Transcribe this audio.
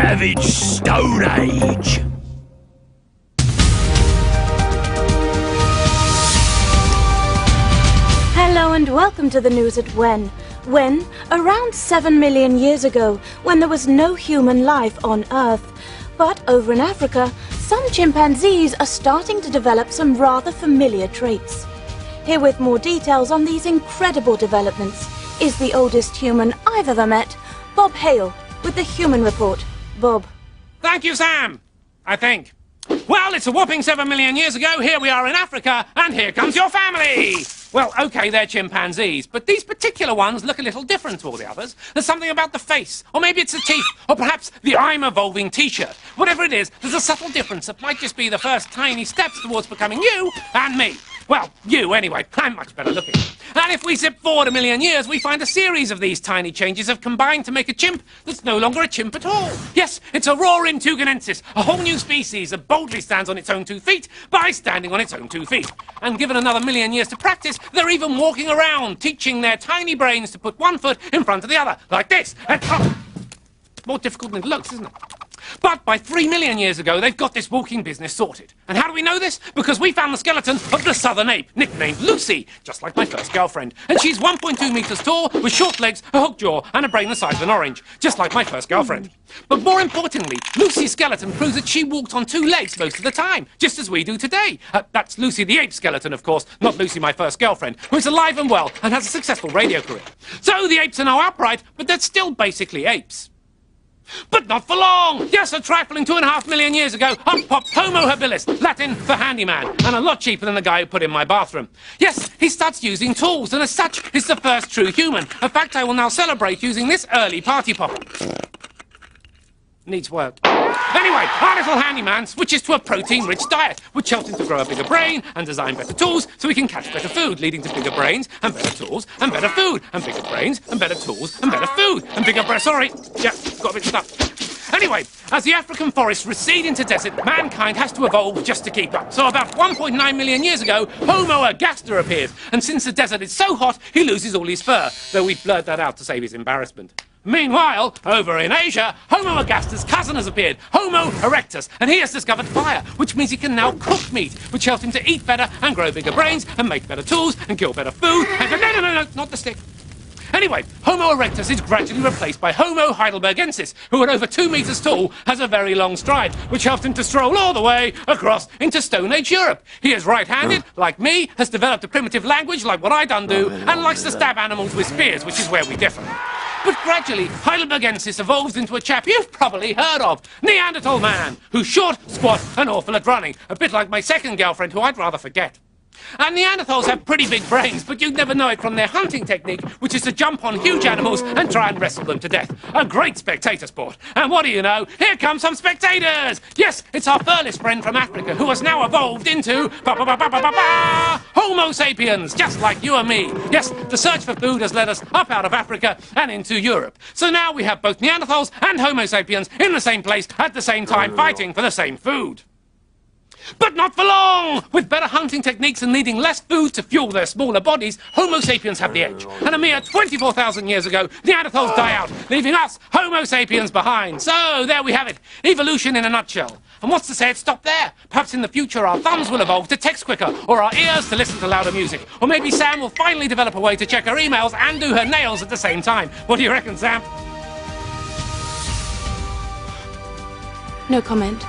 Savage Stone Age. Hello and welcome to the news at When, around 7 million years ago, when there was no human life on Earth. But over in Africa, some chimpanzees are starting to develop some rather familiar traits. Here with more details on these incredible developments is the oldest human I've ever met, Bob Hale, with the Human Report. Bob. Thank you, Sam. I think. Well, it's a whopping 7 million years ago. Here we are in Africa, and here comes your family. Well, okay, they're chimpanzees, but these particular ones look a little different to all the others. There's something about the face, or maybe it's the teeth, or perhaps the I'm Evolving t-shirt. Whatever it is, there's a subtle difference that might just be the first tiny steps towards becoming you and me. Well, you anyway. I'm much better looking. And if we zip forward a million years, we find a series of these tiny changes have combined to make a chimp that's no longer a chimp at all. Yes, it's a Roaring Tuganensis, a whole new species that boldly stands on its own 2 feet by standing on its own 2 feet. And given another million years to practice, they're even walking around, teaching their tiny brains to put one foot in front of the other, like this. And more difficult than it looks, isn't it? But by 3 million years ago, they've got this walking business sorted. And how do we know this? Because we found the skeleton of the southern ape, nicknamed Lucy, just like my first girlfriend. And she's 1.2 meters tall, with short legs, a hooked jaw, and a brain the size of an orange, just like my first girlfriend. But more importantly, Lucy's skeleton proves that she walked on 2 legs most of the time, just as we do today. That's Lucy the ape skeleton, of course, not Lucy my first girlfriend, who is alive and well and has a successful radio career. So the apes are now upright, but they're still basically apes. But not for long! Yes, a trifling 2.5 million years ago, up pops Homo habilis, Latin for handyman, and a lot cheaper than the guy who put in my bathroom. Yes, he starts using tools, and as such, is the first true human. In fact, I will now celebrate using this early party popper. Needs work. Anyway, our little handyman switches to a protein-rich diet, which helps him to grow a bigger brain and design better tools so he can catch better food, leading to bigger brains and better tools and better food and bigger brains and better tools and better food and bigger brains. Sorry, yeah, got a bit stuck. Anyway, as the African forests recede into desert, mankind has to evolve just to keep up. So about 1.9 million years ago, Homo ergaster appeared, and since the desert is so hot, he loses all his fur, though we blurred that out to save his embarrassment. Meanwhile, over in Asia, Homo ergaster's cousin has appeared, Homo erectus, and he has discovered fire, which means he can now cook meat, which helps him to eat better and grow bigger brains and make better tools and kill better food and... No, not the stick. Anyway, Homo erectus is gradually replaced by Homo heidelbergensis, who at over 2 meters tall has a very long stride, which helped him to stroll all the way across into Stone Age Europe. He is right-handed, like me, has developed a primitive language like what I done do, and likes to stab animals with spears, which is where we differ. But gradually, Heidelbergensis evolves into a chap you've probably heard of, Neanderthal man, who's short, squat, and awful at running, a bit like my second girlfriend, who I'd rather forget. And Neanderthals have pretty big brains, but you'd never know it from their hunting technique, which is to jump on huge animals and try and wrestle them to death. A great spectator sport. And what do you know? Here come some spectators! Yes, it's our furless friend from Africa, who has now evolved into... Homo sapiens, just like you and me. Yes, the search for food has led us up out of Africa and into Europe. So now we have both Neanderthals and Homo sapiens in the same place at the same time, fighting for the same food. But not for long! With better hunting techniques and needing less food to fuel their smaller bodies, Homo sapiens have the edge. And a mere 24,000 years ago, Neanderthals die out, leaving us, Homo sapiens, behind. So, there we have it. Evolution in a nutshell. And what's to say it stopped there? Perhaps in the future our thumbs will evolve to text quicker, or our ears to listen to louder music. Or maybe Sam will finally develop a way to check her emails and do her nails at the same time. What do you reckon, Sam? No comment.